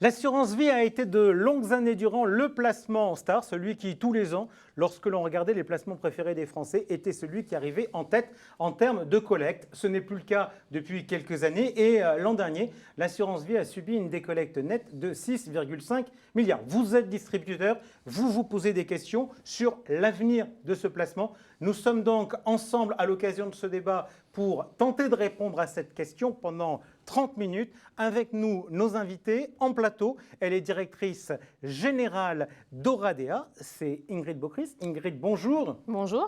L'assurance vie a été de longues années durant le placement star, celui qui, tous les ans, lorsque l'on regardait les placements préférés des Français, était celui qui arrivait en tête en termes de collecte. Ce n'est plus le cas depuis quelques années et l'an dernier, l'assurance vie a subi une décollecte nette de 6,5 milliards. Vous êtes distributeur, vous vous posez des questions sur l'avenir de ce placement. Nous sommes donc ensemble à l'occasion de ce débat pour tenter de répondre à cette question pendant 30 minutes. Avec nous, nos invités en plateau. Elle est directrice générale d'Oradea, c'est Ingrid Bockris. Ingrid, bonjour. Bonjour.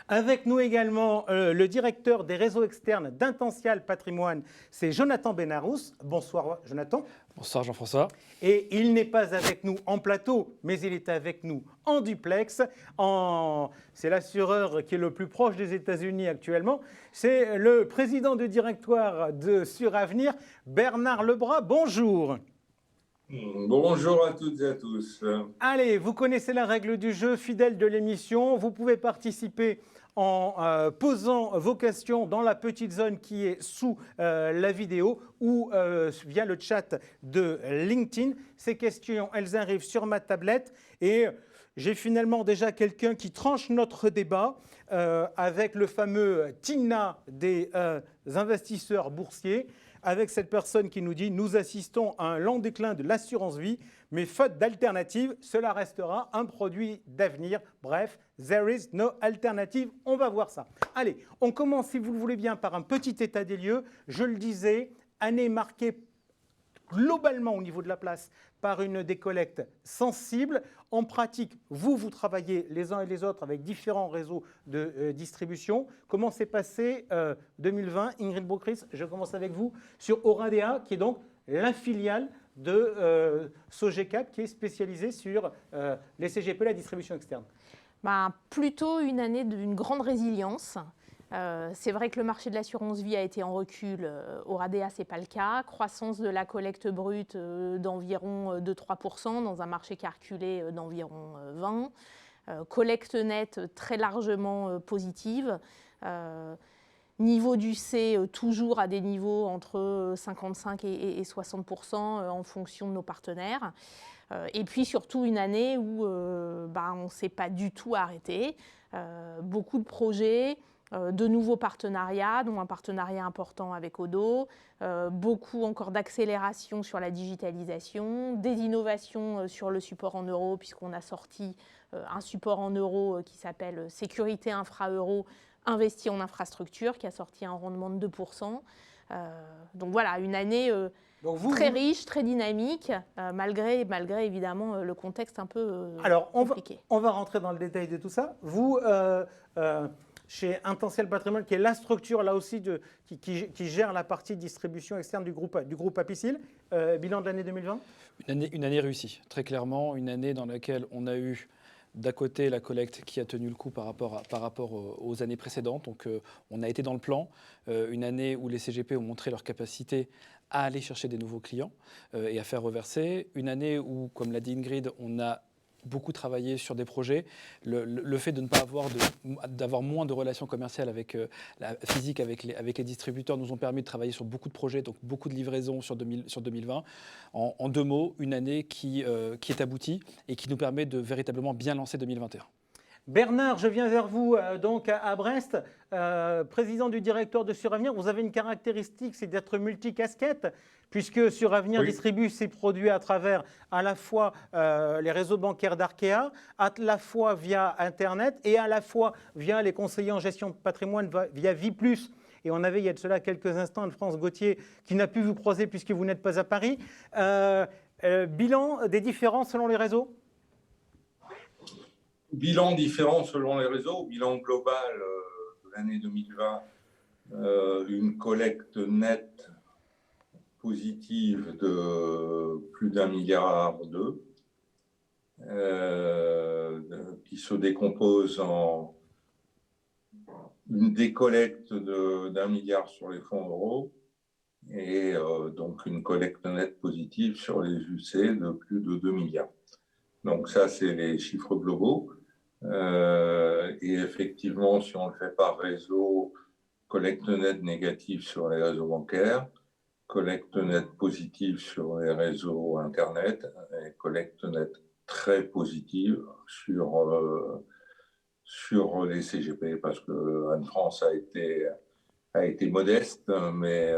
Avec nous également le directeur des réseaux externes d'Intential Patrimoine, c'est Jonathan Benarous. Bonsoir Jonathan. Bonsoir Jean-François. Et il n'est pas avec nous en plateau, mais il est avec nous en duplex. C'est l'assureur qui est le plus proche des États-Unis actuellement. C'est le président du directoire de Suravenir, Bernard Lebras. Bonjour. Bonjour à toutes et à tous. Allez, vous connaissez la règle du jeu, fidèle de l'émission. Vous pouvez participer en posant vos questions dans la petite zone qui est sous la vidéo ou via le chat de LinkedIn. Ces questions, elles arrivent sur ma tablette et j'ai finalement déjà quelqu'un qui tranche notre débat avec le fameux TINA des investisseurs boursiers. Avec cette personne qui nous dit « Nous assistons à un lent déclin de l'assurance vie, mais faute d'alternative, cela restera un produit d'avenir. Bref, there is no alternative. » On va voir ça. Allez, on commence, si vous le voulez bien, par un petit état des lieux. Je le disais, année marquée globalement au niveau de la place par une décollecte sensible. En pratique, vous travaillez les uns et les autres avec différents réseaux de distribution. Comment s'est passé 2020 ? Ingrid Bockris, je commence avec vous sur Oradea, qui est donc la filiale de Sogecap, qui est spécialisée sur les CGP, la distribution externe. Plutôt une année d'une grande résilience. C'est vrai que le marché de l'assurance vie a été en recul. Oradea, ce n'est pas le cas. Croissance de la collecte brute d'environ 2-3% dans un marché calculé d'environ 20%. Collecte nette très largement positive. Niveau du C, toujours à des niveaux entre 55 et 60% en fonction de nos partenaires. Et puis surtout une année où on ne s'est pas du tout arrêté. Beaucoup de projets. De nouveaux partenariats, dont un partenariat important avec Odo, beaucoup encore d'accélération sur la digitalisation, des innovations sur le support en euros, puisqu'on a sorti un support en euros qui s'appelle Sécurité Infra-Euro, investi en infrastructure, qui a sorti un rendement de 2%. Donc voilà, une année très riche, très dynamique, malgré évidemment le contexte un peu compliqué. On va rentrer dans le détail de tout ça. Vous, chez Intential Patrimoine, qui est la structure là aussi qui gère la partie distribution externe du groupe Apicil, bilan de l'année 2020 ? Une année réussie, très clairement, une année dans laquelle on a eu d'un côté la collecte qui a tenu le coup par rapport aux années précédentes, donc on a été dans le plan, une année où les CGP ont montré leur capacité à aller chercher des nouveaux clients et à faire reverser, une année où, comme l'a dit Ingrid, on a beaucoup travaillé sur des projets. Le fait de ne pas d'avoir moins de relations commerciales avec physiques avec les distributeurs nous ont permis de travailler sur beaucoup de projets, donc beaucoup de livraisons sur 2020. En deux mots, une année qui est aboutie et qui nous permet de véritablement bien lancer 2021. Bernard, je viens vers vous donc à Brest, président du directoire de Suravenir. Vous avez une caractéristique, c'est d'être multicasquette, puisque Suravenir distribue ses produits à travers à la fois les réseaux bancaires d'Arkea, à la fois via Internet et à la fois via les conseillers en gestion de patrimoine via Viplus. Et on avait il y a de cela quelques instants France Gauthier qui n'a pu vous croiser puisque vous n'êtes pas à Paris. Bilan des différences selon les réseaux ? Bilan différent selon les réseaux, bilan global de l'année 2020, une collecte nette positive de plus d'1,2 milliard, qui se décompose en une décollecte d'1 milliard sur les fonds euros et donc une collecte nette positive sur les UC de plus de 2 milliards. Donc ça, c'est les chiffres globaux. Et effectivement, si on le fait par réseau, collecte nette négative sur les réseaux bancaires, collecte nette positive sur les réseaux Internet et collecte nette très positive sur les CGP, parce que Anne France a été modeste, mais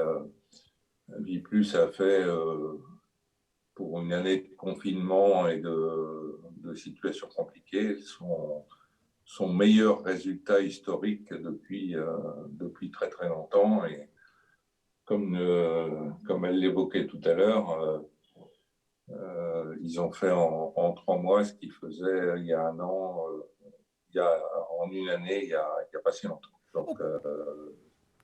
Viplus a fait, pour une année de confinement et de situation compliquée, son meilleur résultat historique depuis très très longtemps. Et comme elle l'évoquait tout à l'heure, ils ont fait en 3 mois ce qu'ils faisaient il y a 1 an, en une année, il y a pas si longtemps. Donc,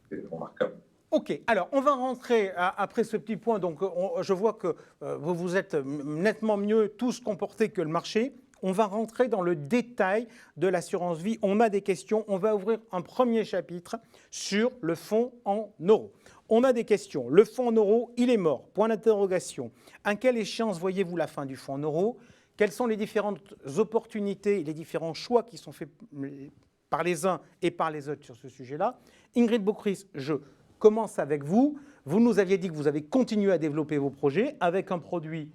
c'est remarquable. Ok, alors on va rentrer après ce petit point. Donc, je vois que vous êtes nettement mieux tous comportés que le marché. On va rentrer dans le détail de l'assurance vie. On a des questions. On va ouvrir un premier chapitre sur le fonds en euros. On a des questions. Le fonds en euros, il est mort. Point d'interrogation. À quelle échéance voyez-vous la fin du fonds en euros? Quelles sont les différentes opportunités, les différents choix qui sont faits par les uns et par les autres sur ce sujet-là? Ingrid Beaucris, je commence avec vous. Vous nous aviez dit que vous avez continué à développer vos projets avec un produit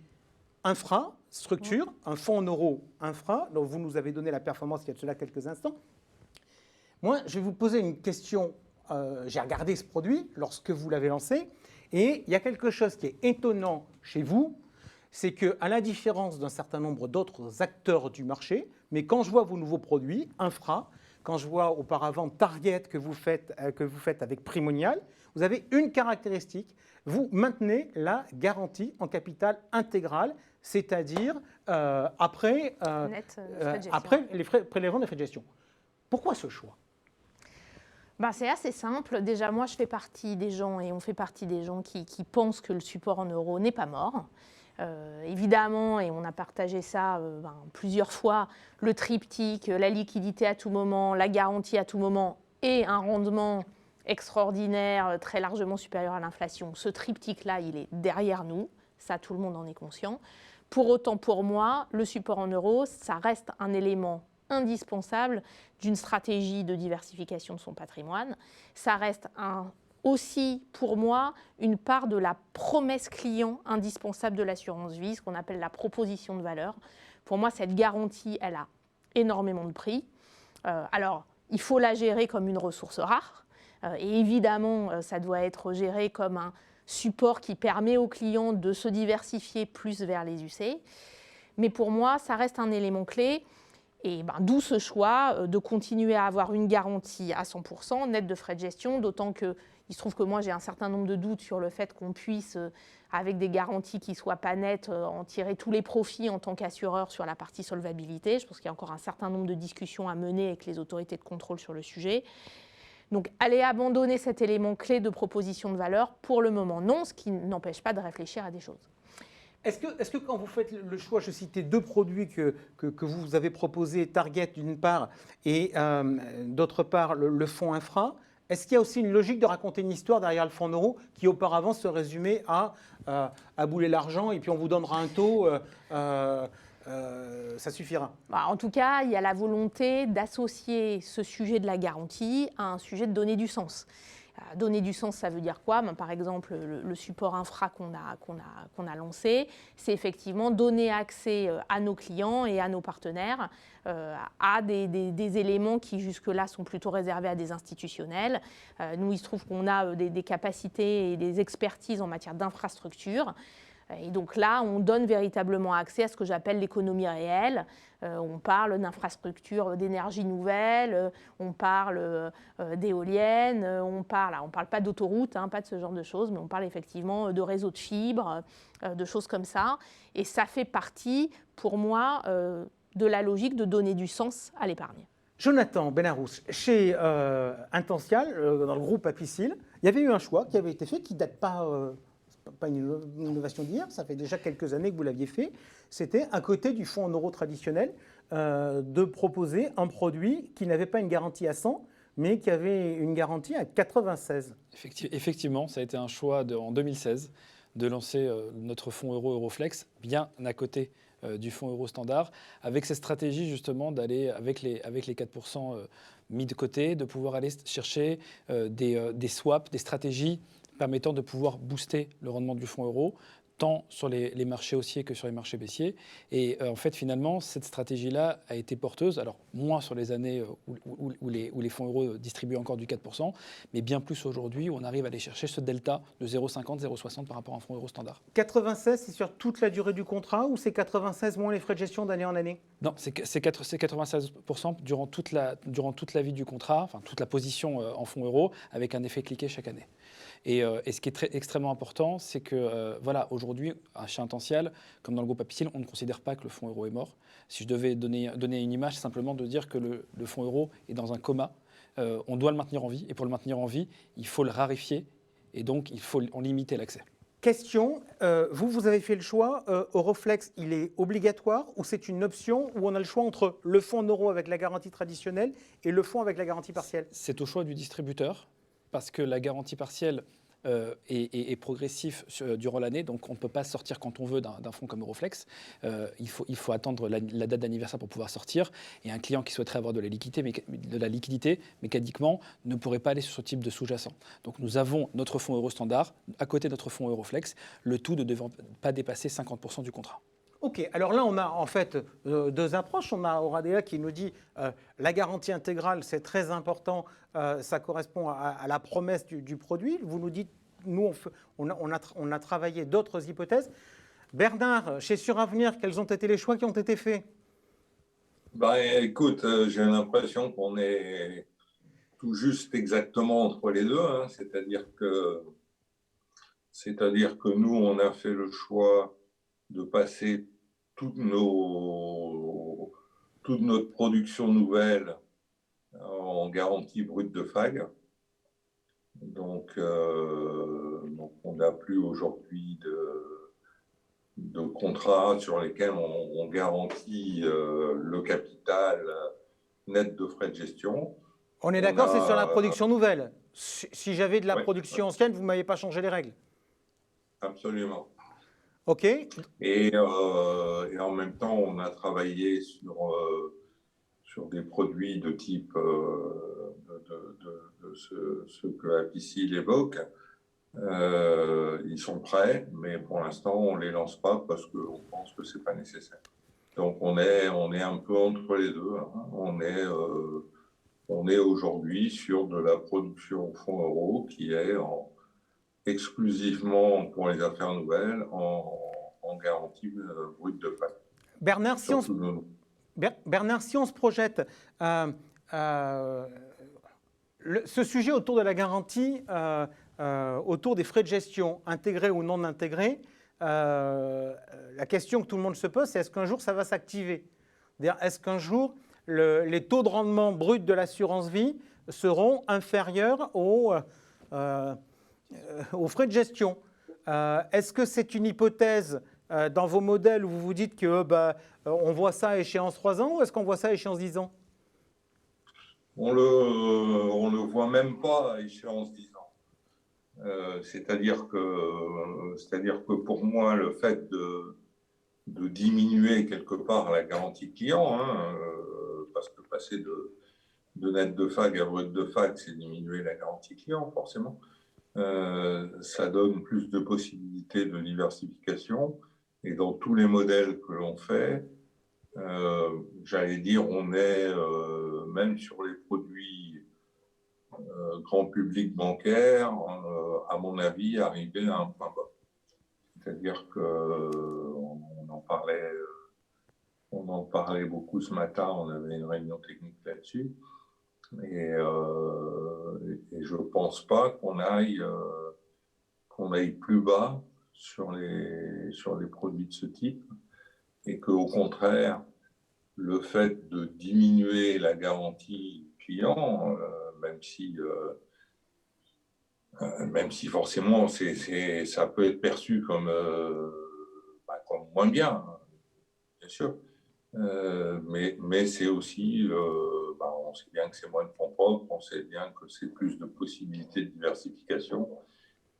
infrastructure, un fonds en euros infra, dont vous nous avez donné la performance il y a de cela quelques instants. Moi, je vais vous poser une question. J'ai regardé ce produit lorsque vous l'avez lancé et il y a quelque chose qui est étonnant chez vous, c'est qu'à la différence d'un certain nombre d'autres acteurs du marché, mais quand je vois vos nouveaux produits, infra, quand je vois auparavant Target que vous faites avec Primonial, vous avez une caractéristique, vous maintenez la garantie en capital intégral, c'est-à-dire après les frais prélèvements des frais de gestion. Pourquoi ce choix ? C'est assez simple. Déjà, moi, je fais partie des gens, et on fait partie des gens qui pensent que le support en euros n'est pas mort. Évidemment, et on a partagé ça plusieurs fois, le triptyque, la liquidité à tout moment, la garantie à tout moment et un rendement extraordinaire, très largement supérieur à l'inflation. Ce triptyque-là, il est derrière nous. Ça, tout le monde en est conscient. Pour autant, pour moi, le support en euros, ça reste un élément indispensable d'une stratégie de diversification de son patrimoine. Ça reste aussi, pour moi, une part de la promesse client indispensable de l'assurance vie, ce qu'on appelle la proposition de valeur. Pour moi, cette garantie, elle a énormément de prix. Alors, il faut la gérer comme une ressource rare. Et évidemment, ça doit être géré comme un support qui permet aux clients de se diversifier plus vers les UC. Mais pour moi, ça reste un élément clé. Et d'où ce choix de continuer à avoir une garantie à 100% nette de frais de gestion, d'autant qu'il se trouve que moi j'ai un certain nombre de doutes sur le fait qu'on puisse, avec des garanties qui ne soient pas nettes, en tirer tous les profits en tant qu'assureur sur la partie solvabilité. Je pense qu'il y a encore un certain nombre de discussions à mener avec les autorités de contrôle sur le sujet. Donc, aller abandonner cet élément clé de proposition de valeur, pour le moment non, ce qui n'empêche pas de réfléchir à des choses. Est-ce que quand vous faites le choix, je citais 2 produits que vous avez proposés, Target d'une part et d'autre part le fonds infra, est-ce qu'il y a aussi une logique de raconter une histoire derrière le fonds en euros qui auparavant se résumait à bouler l'argent et puis on vous donnera un taux, ça suffira? En tout cas, il y a la volonté d'associer ce sujet de la garantie à un sujet de donner du sens. Donner du sens, ça veut dire quoi ? Par exemple, le support infra qu'on a lancé, c'est effectivement donner accès à nos clients et à nos partenaires à des éléments qui jusque-là sont plutôt réservés à des institutionnels. Nous, il se trouve qu'on a des capacités et des expertises en matière d'infrastructure. Et donc là, on donne véritablement accès à ce que j'appelle l'économie réelle. On parle d'infrastructures d'énergie nouvelle, on parle d'éoliennes, on ne parle pas d'autoroutes, pas de ce genre de choses, mais on parle effectivement de réseaux de fibres, de choses comme ça. Et ça fait partie, pour moi, de la logique de donner du sens à l'épargne. Jonathan Benarous, chez Intensial, dans le groupe Apicil, il y avait eu un choix qui avait été fait, qui ne date pas une innovation d'hier, ça fait déjà quelques années que vous l'aviez fait. C'était, à côté du fonds en euros traditionnel, de proposer un produit qui n'avait pas une garantie à 100, mais qui avait une garantie à 96. Effectivement, ça a été un choix en 2016 de lancer notre fonds Euroflex, bien à côté du fonds euro standard, avec cette stratégie justement d'aller avec les 4% mis de côté, de pouvoir aller chercher des swaps, des stratégies permettant de pouvoir booster le rendement du fonds euro, tant sur les marchés haussiers que sur les marchés baissiers. Et en fait, finalement, cette stratégie-là a été porteuse, alors moins sur les années où les fonds euros distribuent encore du 4%, mais bien plus aujourd'hui où on arrive à aller chercher ce delta de 0,50, 0,60 par rapport à un fonds euro standard. 96, c'est sur toute la durée du contrat ou c'est 96 moins les frais de gestion d'année en année? Non, c'est 96% durant toute la vie du contrat, enfin toute la position en fonds euros, avec un effet cliquet chaque année. Et ce qui est extrêmement important, c'est que voilà, aujourd'hui, chez Intential, comme dans le groupe Apicil, on ne considère pas que le fonds euro est mort. Si je devais donner une image, c'est simplement de dire que le fonds euro est dans un coma. On doit le maintenir en vie, et pour le maintenir en vie, il faut le raréfier, et donc il faut en limiter l'accès. Question, vous avez fait le choix, Euroflex, il est obligatoire ou c'est une option où on a le choix entre le fonds en euros avec la garantie traditionnelle et le fonds avec la garantie partielle? C'est au choix du distributeur, parce que la garantie partielle est progressif durant l'année, donc on ne peut pas sortir quand on veut d'un fonds comme Euroflex. Il faut attendre la date d'anniversaire pour pouvoir sortir. Et un client qui souhaiterait avoir de la liquidité mécaniquement, ne pourrait pas aller sur ce type de sous-jacent. Donc nous avons notre fonds euro standard, à côté de notre fonds Euroflex, le tout ne devant pas dépasser 50% du contrat. Ok, alors là on a en fait deux approches. On a Oradea qui nous dit la garantie intégrale c'est très important, ça correspond à la promesse du produit. Vous nous dites, nous on a travaillé d'autres hypothèses. Bernard, chez Suravenir, quels ont été les choix qui ont été faits? Écoute, j'ai l'impression qu'on est tout juste exactement entre les deux, hein. C'est-à-dire que nous on a fait le choix de passer toute notre production nouvelle en garantie brute de FAG. Donc on n'a plus aujourd'hui de contrats sur lesquels on garantit le capital net de frais de gestion. On est d'accord, c'est sur la production nouvelle. Si j'avais de la production ancienne, vous ne m'avez pas changé les règles? Absolument. Ok. Et en même temps, on a travaillé sur des produits de type de ce que Apicil évoque. Ils sont prêts, mais pour l'instant, on ne les lance pas parce qu'on pense que ce n'est pas nécessaire. Donc, on est un peu entre les deux, hein. On est aujourd'hui sur de la production fonds euros qui est exclusivement pour les affaires nouvelles en garantie brute de FAG. Bernard, si on se projette, ce sujet autour de la garantie, autour des frais de gestion, intégrés ou non intégrés, la question que tout le monde se pose, c'est est-ce qu'un jour ça va s'activer? Est-ce qu'un jour les taux de rendement bruts de l'assurance vie seront inférieurs aux frais de gestion? Est-ce que c'est une hypothèse dans vos modèles où vous vous dites que on voit ça à échéance 3 ans ou est-ce qu'on voit ça à échéance 10 ans? On le voit même pas à échéance 10 ans. C'est-à-dire que pour moi, le fait de diminuer quelque part la garantie client, hein, parce que passer de net de FAG à brut de FAG, c'est diminuer la garantie client, forcément. Ça donne plus de possibilités de diversification. Et dans tous les modèles que l'on fait, j'allais dire, on est même sur les produits grand public bancaire, à mon avis, arrivé à un point bas. C'est-à-dire qu'on en parlait beaucoup ce matin, on avait une réunion technique là-dessus. Et je ne pense pas qu'on aille plus bas sur les produits de ce type. Et qu'au contraire, le fait de diminuer la garantie client, même si forcément ça peut être perçu comme moins bien, bien sûr, mais c'est aussi, on sait bien que c'est moins de fonds propres, on sait bien que c'est plus de possibilités de diversification.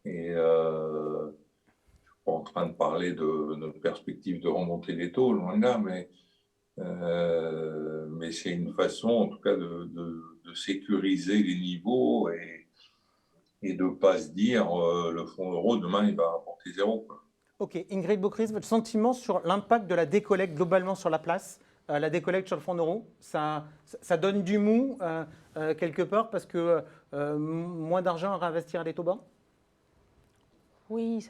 Et je ne suis pas en train de parler de notre perspective de remonter les taux, loin de là, mais c'est une façon, en tout cas, de sécuriser les niveaux et de ne pas se dire le fonds euro, demain, il va rapporter zéro, quoi. Ok, Ingrid Beaucris, votre sentiment sur l'impact de la décollecte globalement sur la place, la décollecte sur le fonds euro, ça donne du mou quelque part parce que moins d'argent à réinvestir à des taux bas? Oui,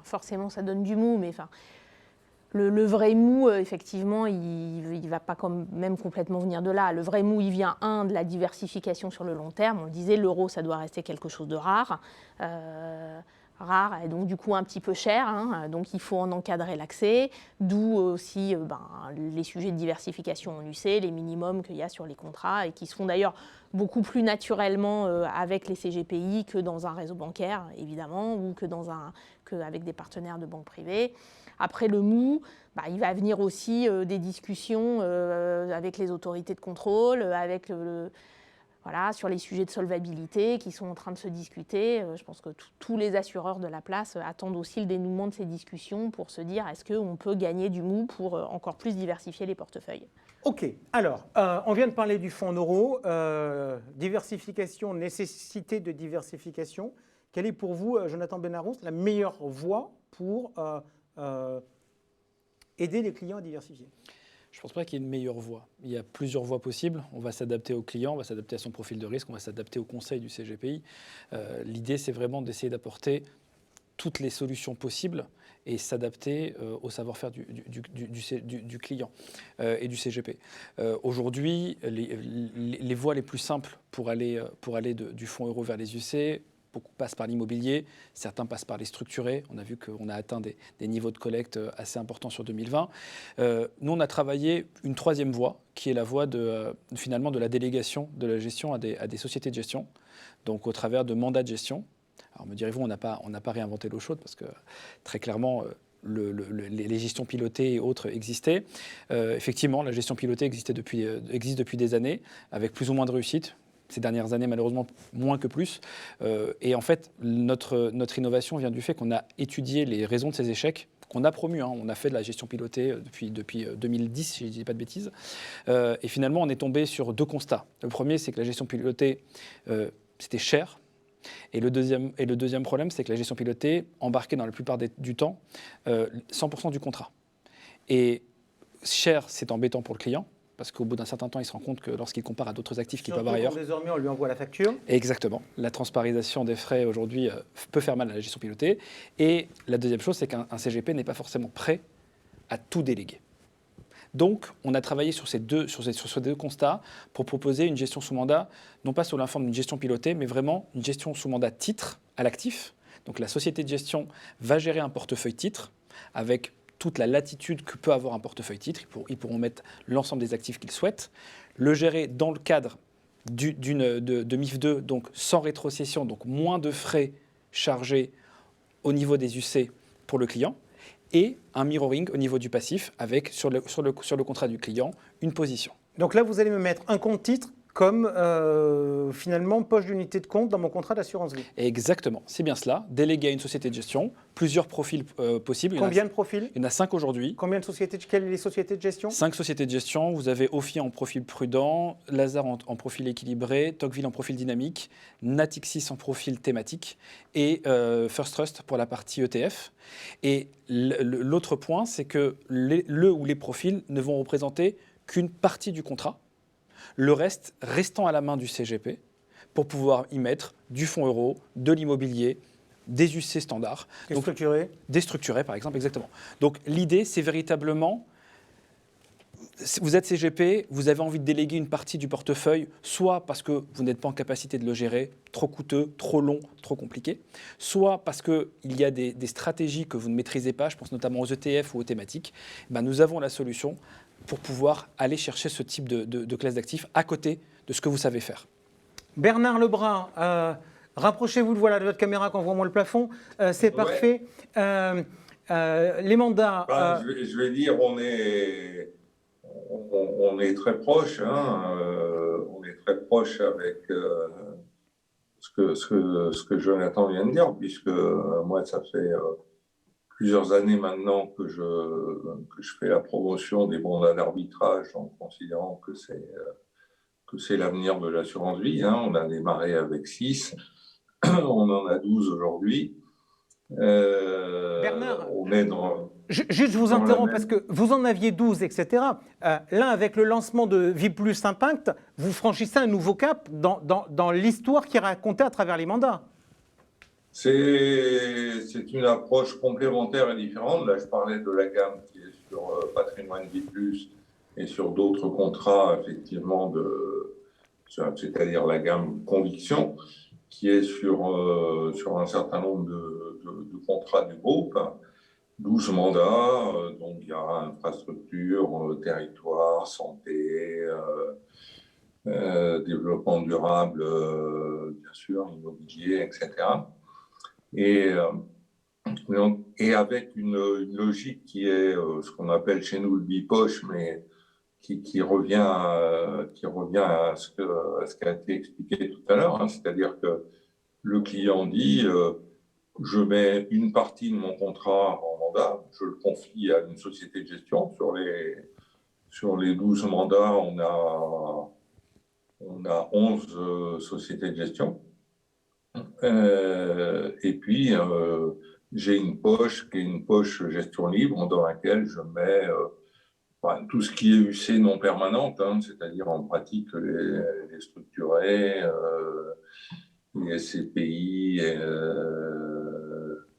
forcément, ça donne du mou, mais le vrai mou, effectivement, il ne va pas quand même complètement venir de là. Le vrai mou, il vient, de la diversification sur le long terme. On le disait, l'euro, ça doit rester quelque chose de rare. Rare et donc du coup un petit peu cher, hein, donc il faut en encadrer l'accès, d'où aussi les sujets de diversification, on le sait, les minimums qu'il y a sur les contrats et qui se font d'ailleurs beaucoup plus naturellement avec les CGPI que dans un réseau bancaire évidemment ou qu'avec des partenaires de banques privées. Après le mou, il va venir aussi des discussions avec les autorités de contrôle, avec voilà, sur les sujets de solvabilité qui sont en train de se discuter. Je pense que tous les assureurs de la place attendent aussi le dénouement de ces discussions pour se dire est-ce qu'on peut gagner du mou pour encore plus diversifier les portefeuilles. Ok, alors, on vient de parler du fonds euro, diversification, nécessité de diversification. Quelle est pour vous, Jonathan Benarous, la meilleure voie pour aider les clients à diversifier? Je ne pense pas qu'il y ait une meilleure voie. Il y a plusieurs voies possibles. On va s'adapter au client, on va s'adapter à son profil de risque, on va s'adapter au conseil du CGPI. L'idée, c'est vraiment d'essayer d'apporter toutes les solutions possibles et s'adapter au savoir-faire du client et du CGP. Aujourd'hui, les voies les plus simples pour aller du fonds euro vers les UC, beaucoup passent par l'immobilier, certains passent par les structurés. On a vu qu'on a atteint des niveaux de collecte assez importants sur 2020. Nous, on a travaillé une troisième voie, qui est la voie finalement de la délégation de la gestion à des sociétés de gestion, donc au travers de mandats de gestion. Alors me direz-vous, on n'a pas réinventé l'eau chaude, parce que très clairement, les gestions pilotées et autres existaient. Effectivement, la gestion pilotée existe depuis des années, avec plus ou moins de réussite. Ces dernières années, malheureusement, moins que plus. Et en fait, notre innovation vient du fait qu'on a étudié les raisons de ces échecs, qu'on a promu. On a fait de la gestion pilotée depuis 2010, si je ne dis pas de bêtises. Et finalement, on est tombé sur deux constats. Le premier, c'est que la gestion pilotée, c'était cher. Et le deuxième problème, c'est que la gestion pilotée embarquait dans la plupart du temps 100% du contrat. Et cher, c'est embêtant pour le client, parce qu'au bout d'un certain temps, il se rend compte que lorsqu'il compare à d'autres actifs qu'il peut avoir ailleurs... Désormais, on lui envoie la facture. Exactement. La transparisation des frais aujourd'hui peut faire mal à la gestion pilotée. Et la deuxième chose, c'est qu'un CGP n'est pas forcément prêt à tout déléguer. Donc, on a travaillé sur ces deux constats pour proposer une gestion sous mandat, non pas sous la forme d'une gestion pilotée, mais vraiment une gestion sous mandat titre à l'actif. Donc, la société de gestion va gérer un portefeuille titre avec toute la latitude que peut avoir un portefeuille titre. Ils pourront mettre l'ensemble des actifs qu'ils souhaitent, le gérer dans le cadre de MIF 2, donc sans rétrocession, donc moins de frais chargés au niveau des UC pour le client, et un mirroring au niveau du passif avec, sur le contrat du client, une position. Donc là, vous allez me mettre un compte titre comme finalement poche d'unité de compte dans mon contrat d'assurance vie. Exactement, c'est bien cela. Délégué à une société de gestion, plusieurs profils possibles. Combien de profils? Il y en a 5 aujourd'hui. Combien de sociétés? Quelles sont les sociétés de gestion? 5 sociétés de gestion. Vous avez Ophi en profil prudent, Lazare en profil équilibré, Tocqueville en profil dynamique, Natixis en profil thématique et First Trust pour la partie ETF. Et l'autre point, c'est que les profils ne vont représenter qu'une partie du contrat. Le reste restant à la main du CGP pour pouvoir y mettre du fonds euro, de l'immobilier, des UC standards. Déstructurés. Déstructurés, par exemple, exactement. Donc l'idée, c'est véritablement, vous êtes CGP, vous avez envie de déléguer une partie du portefeuille, soit parce que vous n'êtes pas en capacité de le gérer, trop coûteux, trop long, trop compliqué, soit parce qu'il y a des stratégies que vous ne maîtrisez pas, je pense notamment aux ETF ou aux thématiques. Nous avons la solution pour pouvoir aller chercher ce type de classe d'actifs à côté de ce que vous savez faire. Bernard Lebras, rapprochez-vous de votre caméra quand voit-moi le plafond. C'est parfait. Les mandats... je vais dire, on est très proche. On est très proche avec ce que Jonathan vient de dire, puisque moi, ça fait... plusieurs années maintenant que je fais la promotion des mandats d'arbitrage en considérant que c'est l'avenir de l'assurance vie. On a démarré avec 6. On en a 12 aujourd'hui. Bernard, on est dans, juste je vous dans la interromps même- parce que vous en aviez 12, etc. Là, avec le lancement de Vie Plus Impact, vous franchissez un nouveau cap dans l'histoire qui est racontée à travers les mandats. C'est une approche complémentaire et différente. Là, je parlais de la gamme qui est sur Patrimoine Vie Plus et sur d'autres contrats, effectivement, c'est-à-dire la gamme Conviction, qui est sur un certain nombre de contrats du groupe. 12 mandats, donc il y a infrastructure, territoire, santé, développement durable, bien sûr, immobilier, etc. Et, et avec une logique qui est ce qu'on appelle chez nous le bipoche, mais qui revient à ce qui a été expliqué tout à l'heure, hein, c'est-à-dire que le client dit je mets une partie de mon contrat en mandat, je le confie à une société de gestion. Sur les 12 mandats, on a 11 sociétés de gestion. Et puis, j'ai une poche qui est une poche gestion libre dans laquelle je mets tout ce qui est UC non permanente, hein, c'est-à-dire en pratique les structurés, les SCPI,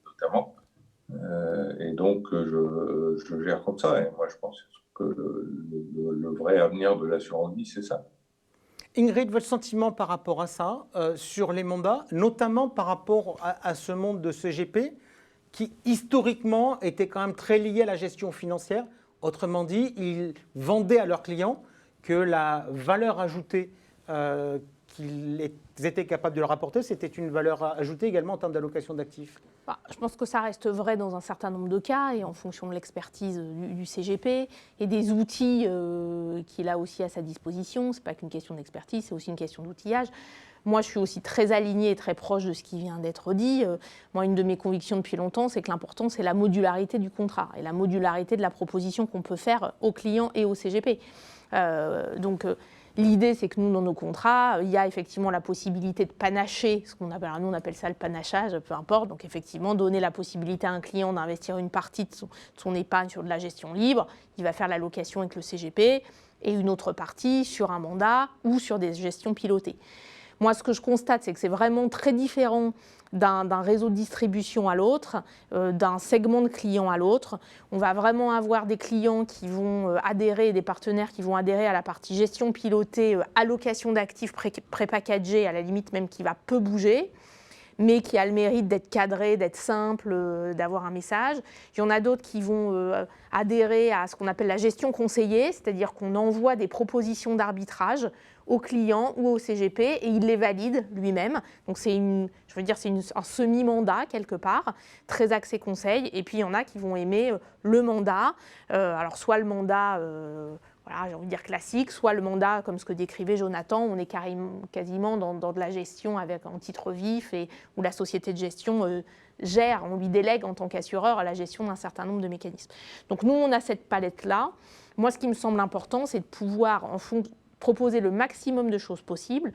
notamment. Et donc, je gère comme ça. Et moi, je pense que le vrai avenir de l'assurance vie, c'est ça. Ingrid, votre sentiment par rapport à ça, sur les mandats, notamment par rapport à ce monde de CGP, qui historiquement était quand même très lié à la gestion financière. Autrement dit, ils vendaient à leurs clients que la valeur ajoutée qu'ils étaient capables de leur apporter, c'était une valeur ajoutée également en termes d'allocation d'actifs. Je pense que ça reste vrai dans un certain nombre de cas et en fonction de l'expertise du CGP et des outils qu'il a aussi à sa disposition. Ce n'est pas qu'une question d'expertise, c'est aussi une question d'outillage. Moi, je suis aussi très alignée et très proche de ce qui vient d'être dit. Moi, une de mes convictions depuis longtemps, c'est que l'important, c'est la modularité du contrat et la modularité de la proposition qu'on peut faire aux clients et au CGP. L'idée, c'est que nous, dans nos contrats, il y a effectivement la possibilité de panacher, ce qu'on appelle, nous on appelle ça le panachage, peu importe. Donc effectivement, donner la possibilité à un client d'investir une partie de son épargne sur de la gestion libre, il va faire l'allocation avec le CGP, et une autre partie sur un mandat ou sur des gestions pilotées. Moi, ce que je constate, c'est que c'est vraiment très différent d'un réseau de distribution à l'autre, d'un segment de clients à l'autre. On va vraiment avoir des clients qui vont adhérer, des partenaires qui vont adhérer à la partie gestion pilotée, allocation d'actifs pré-packagés, à la limite même qui va peu bouger, mais qui a le mérite d'être cadré, d'être simple, d'avoir un message. Il y en a d'autres qui vont adhérer à ce qu'on appelle la gestion conseillée, c'est-à-dire qu'on envoie des propositions d'arbitrage au client ou au CGP et il les valide lui-même. Donc c'est un semi-mandat quelque part, très axé conseil. Et puis il y en a qui vont aimer le mandat. Alors soit le mandat, j'ai envie de dire classique, soit le mandat comme ce que décrivait Jonathan, on est quasiment dans de la gestion en titre vif et où la société de gestion gère, on lui délègue en tant qu'assureur la gestion d'un certain nombre de mécanismes. Donc nous, on a cette palette-là. Moi, ce qui me semble important, c'est de pouvoir, proposer le maximum de choses possibles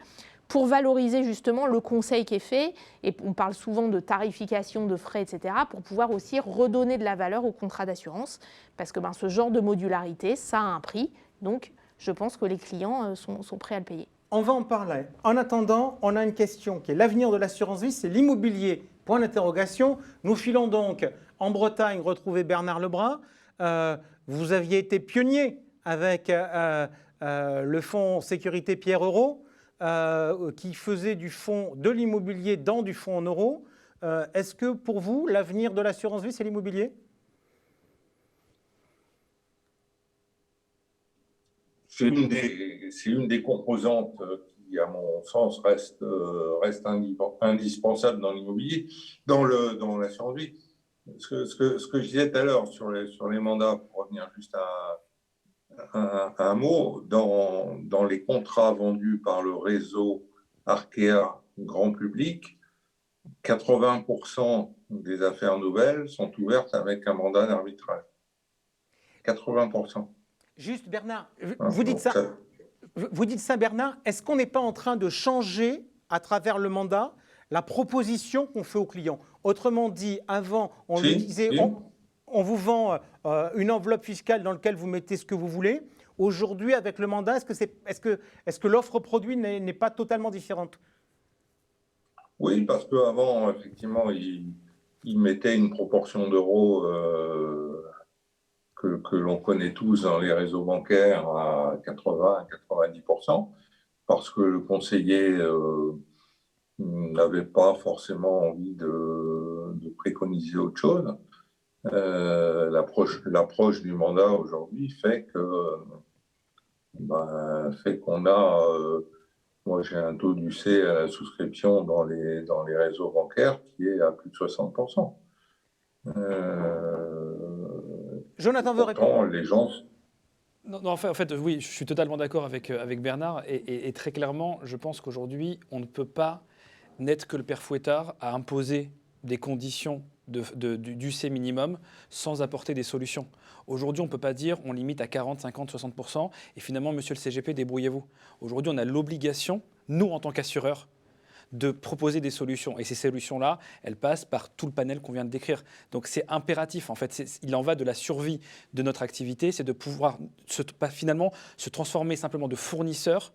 pour valoriser justement le conseil qui est fait, et on parle souvent de tarification, de frais, etc., pour pouvoir aussi redonner de la valeur au contrat d'assurance, parce que ce genre de modularité, ça a un prix, donc je pense que les clients sont prêts à le payer. On va en parler. En attendant, on a une question qui est l'avenir de l'assurance vie, c'est l'immobilier. Point d'interrogation. Nous filons donc en Bretagne retrouver Bernard Lebras. Vous aviez été pionnier avec le fonds Sécurité Pierre Euro, qui faisait de l'immobilier dans du fonds en euros. Est-ce que pour vous, l'avenir de l'assurance vie, c'est l'immobilier ? C'est une des composantes qui, à mon sens, reste indispensable dans l'immobilier, dans l'assurance vie. Ce que je disais tout à l'heure sur les mandats, pour revenir juste à un mot, dans les contrats vendus par le réseau Arkea grand public, 80% des affaires nouvelles sont ouvertes avec un mandat d'arbitrage. 80%. Juste, Bernard, vous dites ça, Bernard, est-ce qu'on n'est pas en train de changer, à travers le mandat, la proposition qu'on fait aux clients. Autrement dit, avant, on lui disait, si. on vous vend une enveloppe fiscale dans laquelle vous mettez ce que vous voulez. Aujourd'hui, avec le mandat, est-ce que l'offre produit n'est pas totalement différente? Oui, parce qu'avant, effectivement, il mettait une proportion d'euros que l'on connaît tous dans les réseaux bancaires à 80 à 90%, parce que le conseiller n'avait pas forcément envie de préconiser autre chose. L'approche du mandat aujourd'hui fait qu'on a, moi j'ai un taux d'UC à la souscription dans les réseaux bancaires qui est à plus de 60%. Jonathan veut répondre. Pourtant, les gens... Non, en fait, oui, je suis totalement d'accord avec Bernard. Et très clairement, je pense qu'aujourd'hui, on ne peut pas n'être que le père Fouettard à imposer des conditions d'UC minimum sans apporter des solutions. Aujourd'hui, on ne peut pas dire on limite à 40, 50, 60% et finalement, monsieur le CGP, débrouillez-vous. Aujourd'hui, on a l'obligation, nous, en tant qu'assureurs, de proposer des solutions. Et ces solutions-là, elles passent par tout le panel qu'on vient de décrire. Donc c'est impératif, en fait. Il en va de la survie de notre activité, c'est de pouvoir finalement se transformer simplement de fournisseur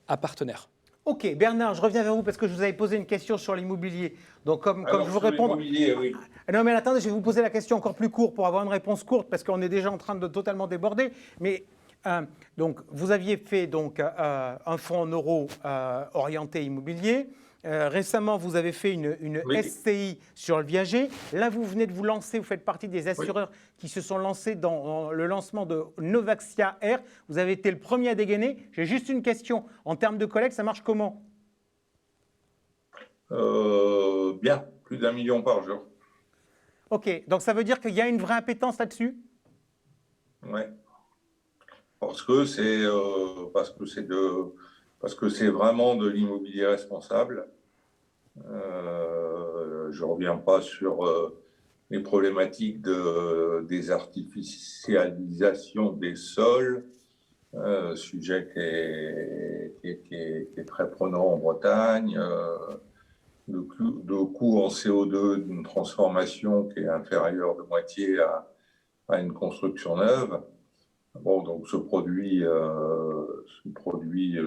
à partenaire. Ok, Bernard, je reviens vers vous parce que je vous avais posé une question sur l'immobilier. Donc comme je vous réponds... Oui. Non mais attendez, je vais vous poser la question encore plus courte pour avoir une réponse courte parce qu'on est déjà en train de totalement déborder. Mais donc vous aviez fait donc un fonds en euros orienté immobilier. Récemment, vous avez fait une SCI sur le viager. Là, vous venez de vous lancer, vous faites partie des assureurs qui se sont lancés dans le lancement de Novaxia Air. Vous avez été le premier à dégainer. J'ai juste une question. En termes de collecte, ça marche comment? Bien, plus d'1 million par jour. Ok, donc ça veut dire qu'il y a une vraie appétence là-dessus? Oui. Parce que c'est vraiment de l'immobilier responsable. Je ne reviens pas sur les problématiques de désartificialisation des sols, sujet qui est très prenant en Bretagne, de coût en CO2 d'une transformation qui est inférieure de moitié à une construction neuve. Bon, donc ce produit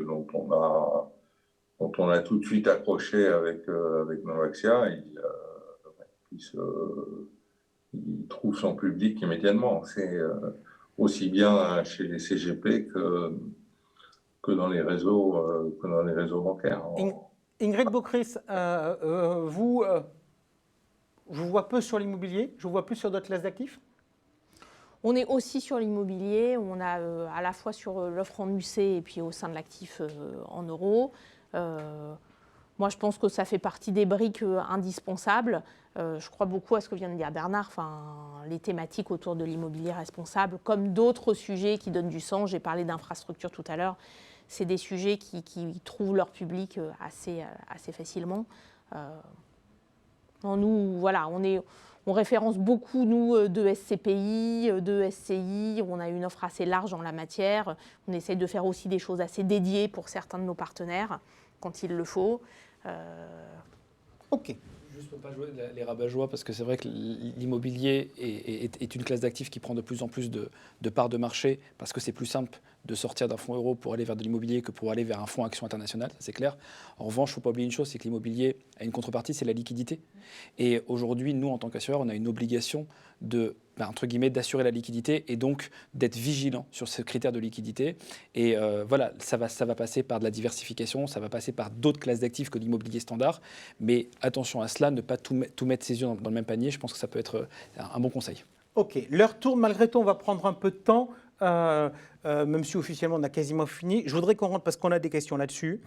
dont on a tout de suite accroché avec Novaxia, il trouve son public immédiatement. C'est aussi bien chez les CGP que dans les réseaux bancaires. Ingrid Beaucris, je vous vois peu sur l'immobilier, je vous vois plus sur d'autres classes d'actifs. On est aussi sur l'immobilier, on a à la fois sur l'offre en UC et puis au sein de l'actif en euros. Moi, je pense que ça fait partie des briques indispensables. Je crois beaucoup à ce que vient de dire Bernard, les thématiques autour de l'immobilier responsable, comme d'autres sujets qui donnent du sens. J'ai parlé d'infrastructure tout à l'heure. C'est des sujets qui trouvent leur public assez facilement. Nous, voilà, on référence beaucoup, nous, de SCPI, de SCI. On a une offre assez large en la matière. On essaye de faire aussi des choses assez dédiées pour certains de nos partenaires, quand il le faut. Ok. Juste pour ne pas jouer les rabat-joie, parce que c'est vrai que l'immobilier est une classe d'actifs qui prend de plus en plus de parts de marché, parce que c'est plus simple de sortir d'un fonds euro pour aller vers de l'immobilier que pour aller vers un fonds action international, ça c'est clair. En revanche, il ne faut pas oublier une chose, c'est que l'immobilier a une contrepartie, c'est la liquidité. Et aujourd'hui, nous, en tant qu'assureurs, on a une obligation entre guillemets, d'assurer la liquidité et donc d'être vigilant sur ce critère de liquidité. Et voilà, ça va passer par de la diversification, ça va passer par d'autres classes d'actifs que l'immobilier standard. Mais attention à cela, ne pas tout mettre ses yeux dans le même panier. Je pense que ça peut être un bon conseil. Ok, l'heure tourne. Malgré tout, on va prendre un peu de temps, même si officiellement on a quasiment fini. Je voudrais qu'on rentre parce qu'on a des questions là-dessus.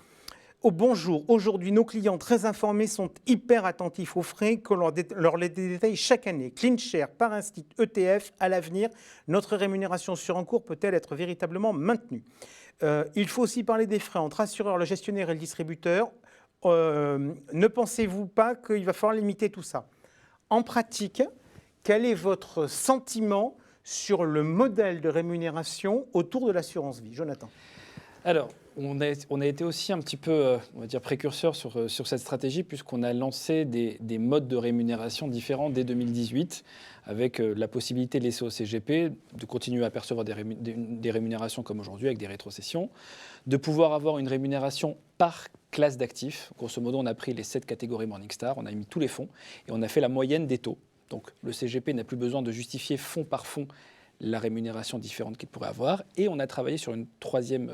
Oh, bonjour, aujourd'hui nos clients très informés sont hyper attentifs aux frais que leur les détaille chaque année. CleanShare, par instit, ETF, à l'avenir, notre rémunération sur encours peut-elle être véritablement maintenue? Il faut aussi parler des frais entre assureur, le gestionnaire et le distributeur. Ne pensez-vous pas qu'il va falloir limiter tout ça? En pratique, quel est votre sentiment sur le modèle de rémunération autour de l'assurance vie? Jonathan. Alors, on a été aussi un petit peu, on va dire, précurseur sur cette stratégie, puisqu'on a lancé des modes de rémunération différents dès 2018, avec la possibilité laissée au CGP de continuer à percevoir des rémunérations comme aujourd'hui, avec des rétrocessions, de pouvoir avoir une rémunération par classe d'actifs. Grosso modo, on a pris les 7 catégories Morningstar, on a mis tous les fonds, et on a fait la moyenne des taux. Donc le CGP n'a plus besoin de justifier fonds par fonds la rémunération différente qu'il pourrait avoir. Et on a travaillé sur un troisième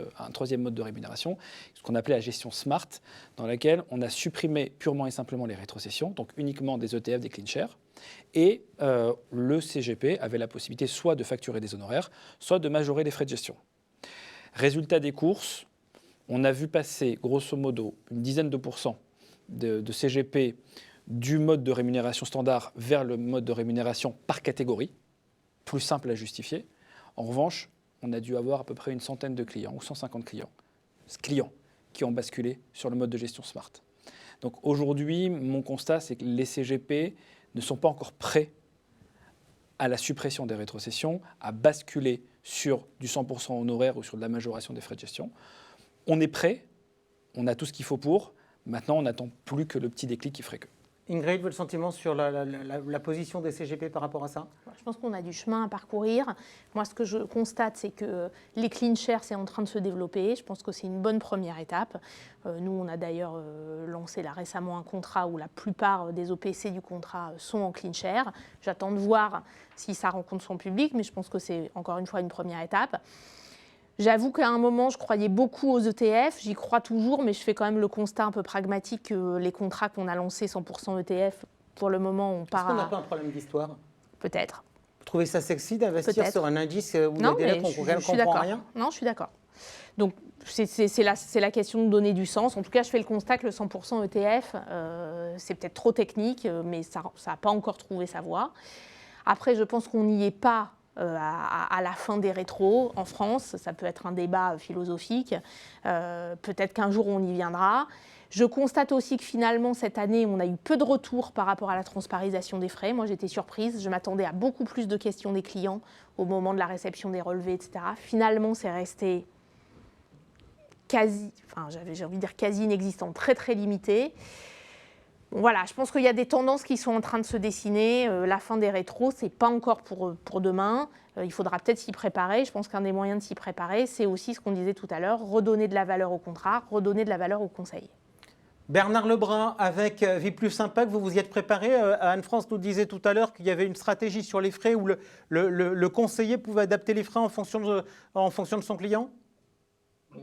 mode de rémunération, ce qu'on appelait la gestion smart, dans laquelle on a supprimé purement et simplement les rétrocessions, donc uniquement des ETF, des clean shares. Et le CGP avait la possibilité soit de facturer des honoraires, soit de majorer les frais de gestion. Résultat des courses, on a vu passer grosso modo une dizaine de pourcents de CGP du mode de rémunération standard vers le mode de rémunération par catégorie, plus simple à justifier. En revanche, on a dû avoir à peu près une centaine de clients ou 150 clients qui ont basculé sur le mode de gestion smart. Donc aujourd'hui, mon constat, c'est que les CGP ne sont pas encore prêts à la suppression des rétrocessions, à basculer sur du 100% honoraire ou sur de la majoration des frais de gestion. On est prêt, on a tout ce qu'il faut pour. Maintenant, on n'attend plus que le petit déclic qui ferait que. Ingrid, votre sentiment sur la position des CGP par rapport à ça? Je pense qu'on a du chemin à parcourir. Moi, ce que je constate, c'est que les clean shares, c'est en train de se développer. Je pense que c'est une bonne première étape. Nous, on a d'ailleurs lancé là récemment un contrat où la plupart des OPC du contrat sont en clean share. J'attends de voir si ça rencontre son public, mais je pense que c'est encore une fois une première étape. J'avoue qu'à un moment, je croyais beaucoup aux ETF. J'y crois toujours, mais je fais quand même le constat un peu pragmatique que les contrats qu'on a lancés 100% ETF, pour le moment, on part Est-ce qu'on n'a pas un problème d'histoire? Peut-être. Vous trouvez ça sexy d'investir sur un indice où il y a des lettres qu'on ne comprend rien? Non, je suis d'accord. Donc, c'est la question de donner du sens. En tout cas, je fais le constat que le 100% ETF, c'est peut-être trop technique, mais ça n'a pas encore trouvé sa voie. Après, je pense qu'on n'y est pas à la fin des rétros en France. Ça peut être un débat philosophique. Peut-être qu'un jour, on y viendra. Je constate aussi que finalement, cette année, on a eu peu de retours par rapport à la transparisation des frais. Moi, j'étais surprise. Je m'attendais à beaucoup plus de questions des clients au moment de la réception des relevés, etc. Finalement, c'est resté j'ai envie de dire quasi inexistant, très, très limité. Voilà, je pense qu'il y a des tendances qui sont en train de se dessiner. La fin des rétros, ce n'est pas encore pour demain. Il faudra peut-être s'y préparer. Je pense qu'un des moyens de s'y préparer, c'est aussi ce qu'on disait tout à l'heure, redonner de la valeur au contrat, redonner de la valeur au conseil. Bernard Lebrun, avec Viplus Impact, vous vous y êtes préparé. Anne-France nous disait tout à l'heure qu'il y avait une stratégie sur les frais où le conseiller pouvait adapter les frais en fonction de son client?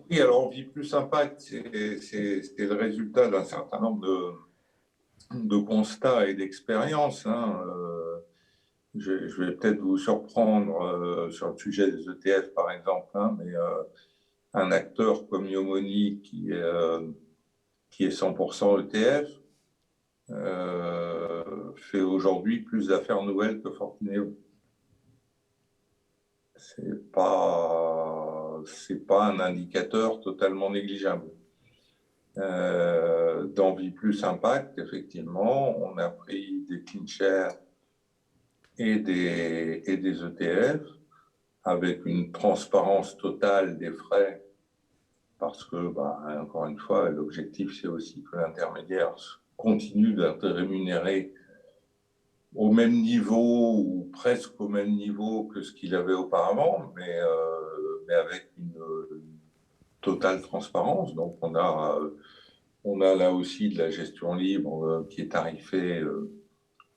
Oui, alors Viplus Impact, c'est le résultat d'un certain nombre de constats et d'expériences. Je vais peut-être vous surprendre sur le sujet des ETF, par exemple, mais un acteur comme Yomoni qui est 100% ETF fait aujourd'hui plus d'affaires nouvelles que Fortineo. C'est pas un indicateur totalement négligeable. Dans Viplus Impact, effectivement, on a pris des clean shares et des ETF avec une transparence totale des frais parce que, encore une fois, l'objectif, c'est aussi que l'intermédiaire continue d'être rémunéré au même niveau ou presque au même niveau que ce qu'il avait auparavant, mais avec une totale transparence. Donc, on a là aussi de la gestion libre qui est tarifée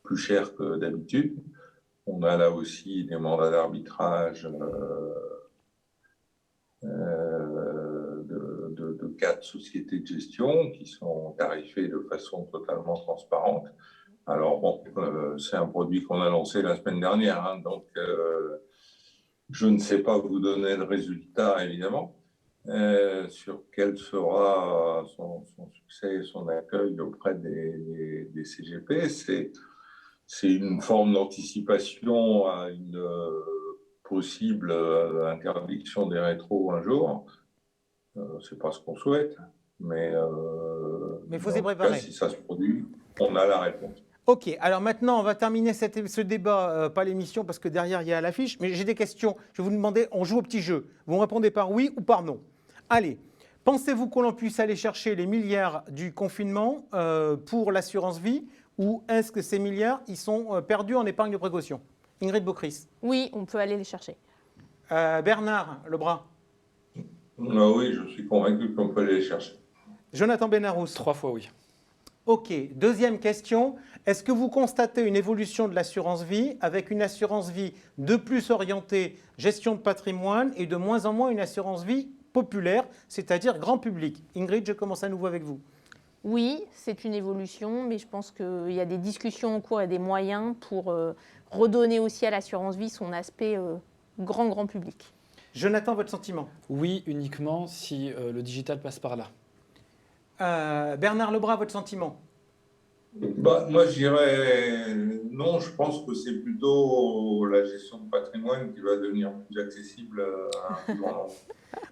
plus cher que d'habitude. On a là aussi des mandats d'arbitrage de 4 sociétés de gestion qui sont tarifées de façon totalement transparente. Alors, bon, c'est un produit qu'on a lancé la semaine dernière, donc je ne sais pas vous donner le résultat, évidemment, sur quel sera son succès et son accueil auprès des CGP. C'est une forme d'anticipation à une possible interdiction des rétros un jour. C'est pas ce qu'on souhaite, mais il faut s'y préparer. Si ça se produit, on a la réponse. Ok, alors maintenant, on va terminer ce débat, pas l'émission, parce que derrière, il y a l'affiche. Mais j'ai des questions. Je vais vous demander, on joue au petit jeu. Vous me répondez par oui ou par non. Allez, Pensez-vous que l'on puisse aller chercher les milliards du confinement pour l'assurance vie ou est-ce que ces milliards ils sont perdus en épargne de précaution? Ingrid Beaucris. Oui, on peut aller les chercher. Bernard Lebras. Ah oui, je suis convaincu qu'on peut aller les chercher. Jonathan Benarous. 3 fois oui. Ok, deuxième question. Est-ce que vous constatez une évolution de l'assurance vie avec une assurance vie de plus orientée gestion de patrimoine et de moins en moins une assurance vie populaire, c'est-à-dire grand public? Ingrid, je commence à nouveau avec vous. Oui, c'est une évolution, mais je pense qu'il y a des discussions en cours et des moyens pour redonner aussi à l'assurance vie son aspect grand public. Jonathan, votre sentiment? Oui, uniquement si le digital passe par là. Bernard Lebras, votre sentiment? Moi, je dirais non, je pense que c'est plutôt la gestion de patrimoine qui va devenir plus accessible à un plus grand nombre.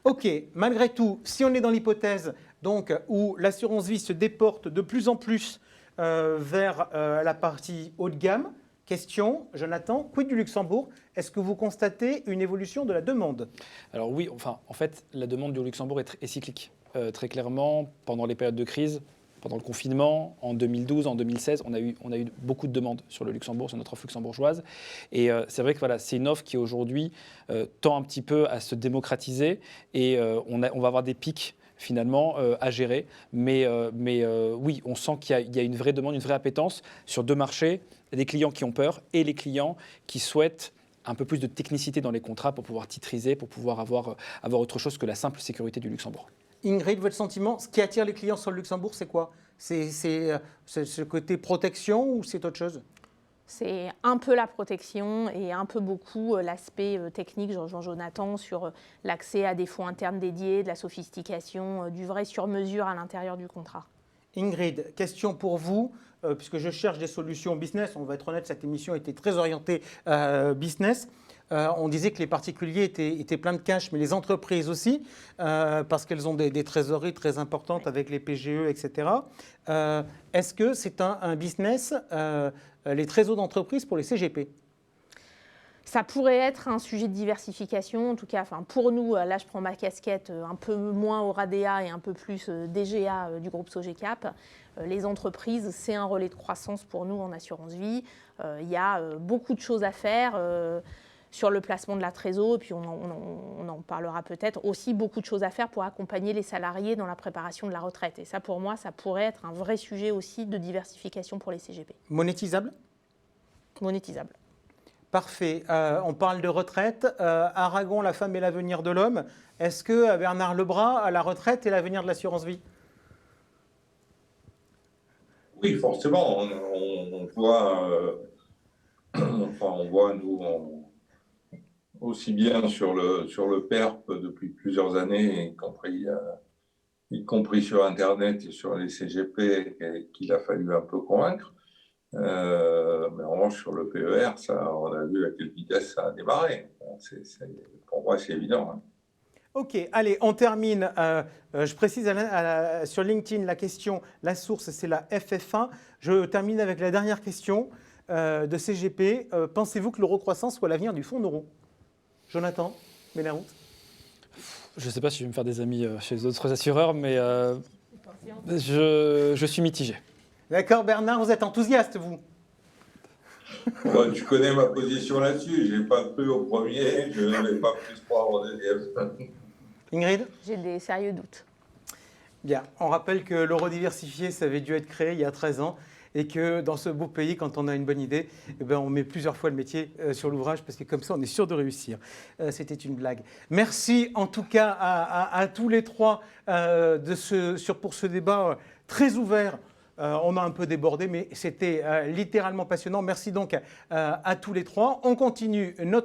Ok, malgré tout, si on est dans l'hypothèse donc, où l'assurance vie se déporte de plus en plus vers la partie haut de gamme, question, Jonathan, quid du Luxembourg? Est-ce que vous constatez une évolution de la demande? Alors oui, enfin, en fait, la demande du Luxembourg est cyclique. Très clairement, pendant les périodes de crise, pendant le confinement, en 2012, en 2016, on a eu beaucoup de demandes sur le Luxembourg, sur notre offre luxembourgeoise. Et c'est vrai que voilà, c'est une offre qui aujourd'hui tend un petit peu à se démocratiser et on va avoir des pics finalement à gérer. Mais oui, on sent qu'il y a une vraie demande, une vraie appétence sur deux marchés, des clients qui ont peur et les clients qui souhaitent un peu plus de technicité dans les contrats pour pouvoir titriser, pour pouvoir avoir autre chose que la simple sécurité du Luxembourg. Ingrid, votre sentiment, ce qui attire les clients sur le Luxembourg, c'est quoi? C'est ce côté protection ou c'est autre chose? C'est un peu la protection et un peu beaucoup l'aspect technique, je rejoins Jonathan, sur l'accès à des fonds internes dédiés, de la sophistication, du vrai sur-mesure à l'intérieur du contrat. Ingrid, question pour vous, puisque je cherche des solutions business. On va être honnête, cette émission était très orientée business. On disait que les particuliers étaient pleins de cash, mais les entreprises aussi, parce qu'elles ont des trésoreries très importantes avec les PGE, etc. Est-ce que c'est un business, les trésors d'entreprise pour les CGP? Ça pourrait être un sujet de diversification, en tout cas pour nous, là je prends ma casquette un peu moins au RADEA et un peu plus DGA du groupe Sogecap. Les entreprises, c'est un relais de croissance pour nous en assurance vie. Il y a beaucoup de choses à faire sur le placement de la trésor, et puis on en parlera peut-être, aussi beaucoup de choses à faire pour accompagner les salariés dans la préparation de la retraite. Et ça pour moi, ça pourrait être un vrai sujet aussi de diversification pour les CGP. Monétisable? Monétisable. Parfait. On parle de retraite. Aragon, la femme et l'avenir de l'homme. Est-ce que Bernard Lebras, la retraite est l'avenir de l'assurance vie? Oui, forcément. On voit, on voit, nous, aussi bien sur le PERP depuis plusieurs années, y compris sur Internet et sur les CGP, qu'il a fallu un peu convaincre. Mais en revanche, sur le PER, on a vu à quelle vitesse ça a démarré. Pour moi, c'est évident. Hein. Ok, allez, on termine. Je précise sur LinkedIn la question, la source, c'est la FF1. Je termine avec la dernière question de CGP. Pensez-vous que l'euro-croissance soit l'avenir du fonds euro? Jonathan Benarous? Je ne sais pas si je vais me faire des amis chez les autres assureurs, mais je suis mitigé. D'accord, Bernard, vous êtes enthousiaste, vous? Ouais, tu connais ma position là-dessus. Je n'ai pas cru au premier, je ne vais pas plus croire au deuxième. Ingrid? J'ai des sérieux doutes. Bien, on rappelle que l'euro diversifié, ça avait dû être créé il y a 13 ans et que dans ce beau pays, quand on a une bonne idée, eh bien, on met plusieurs fois le métier sur l'ouvrage parce que comme ça, on est sûr de réussir. C'était une blague. Merci en tout cas à tous les trois pour ce débat très ouvert. On a un peu débordé, mais c'était littéralement passionnant. Merci donc à tous les trois. On continue notre